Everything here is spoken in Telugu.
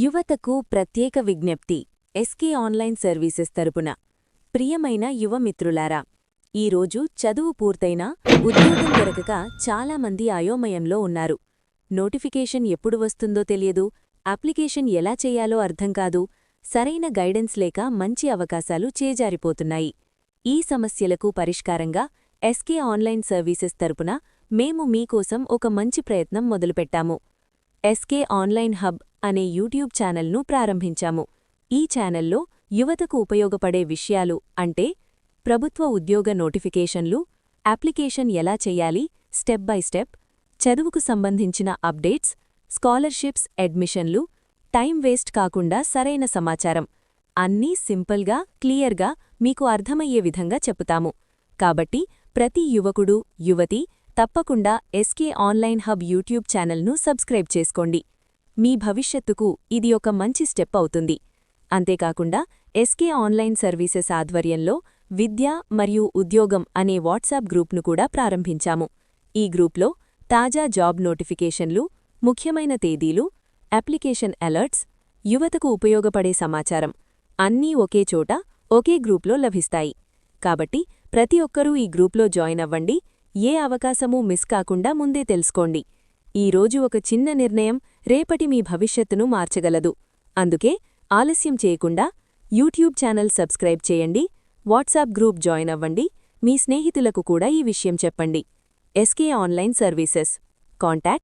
యువతకు ప్రత్యేక విజ్ఞప్తి. ఎస్కే ఆన్లైన్ సర్వీసెస్ తరపున ప్రియమైన యువమిత్రులారా, ఈరోజు చదువు పూర్తయినా ఉద్యోగం దొరకక చాలామంది అయోమయంలో ఉన్నారు. నోటిఫికేషన్ ఎప్పుడు వస్తుందో తెలియదు, అప్లికేషన్ ఎలా చేయాలో అర్థం కాదు, సరైన గైడెన్స్ లేక మంచి అవకాశాలు చేజారిపోతున్నాయి. ఈ సమస్యలకు పరిష్కారంగా ఎస్కే ఆన్లైన్ సర్వీసెస్ తరపున మేము మీకోసం ఒక మంచి ప్రయత్నం మొదలుపెట్టాము. ఎస్కే ఆన్లైన్ హబ్ అనే యూట్యూబ్ ఛానల్ను ప్రారంభించాము. ఈ ఛానల్లో యువతకు ఉపయోగపడే విషయాలు అంటే ప్రభుత్వ ఉద్యోగ నోటిఫికేషన్లు, అప్లికేషన్ ఎలా చెయ్యాలి స్టెప్ బై స్టెప్, చదువుకు సంబంధించిన అప్డేట్స్, స్కాలర్షిప్స్, అడ్మిషన్లు, టైం వేస్ట్ కాకుండా సరైన సమాచారం అన్నీ సింపుల్గా, క్లియర్గా మీకు అర్థమయ్యే విధంగా చెప్పుతాము. కాబట్టి ప్రతి యువకుడు, యువతి తప్పకుండా ఎస్కే ఆన్లైన్ హబ్ యూట్యూబ్ ఛానల్ను సబ్స్క్రైబ్ చేసుకోండి. మీ భవిష్యత్తుకు ఇది ఒక మంచి స్టెప్ అవుతుంది. అంతేకాకుండా ఎస్కే ఆన్లైన్ సర్వీసెస్ ఆధ్వర్యంలో విద్య మరియు ఉద్యోగం అనే వాట్సాప్ గ్రూప్ను కూడా ప్రారంభించాము. ఈ గ్రూప్లో తాజా జాబ్ నోటిఫికేషన్లు, ముఖ్యమైన తేదీలు, అప్లికేషన్ అలర్ట్స్, యువతకు ఉపయోగపడే సమాచారం అన్నీ ఒకే చోట, ఒకే గ్రూప్లో లభిస్తాయి. కాబట్టి ప్రతి ఒక్కరూ ఈ గ్రూప్లో జాయిన్ అవ్వండి. ఏ అవకాశమూ మిస్ కాకుండా ముందే తెలుసుకోండి. ఈరోజు ఒక చిన్న నిర్ణయం రేపటి మీ భవిష్యత్తును మార్చగలదు. అందుకే ఆలస్యం చేయకుండా యూట్యూబ్ ఛానల్ సబ్స్క్రైబ్ చేయండి, వాట్సాప్ గ్రూప్ జాయిన్ అవ్వండి, మీ స్నేహితులకు కూడా ఈ విషయం చెప్పండి. SK online services contact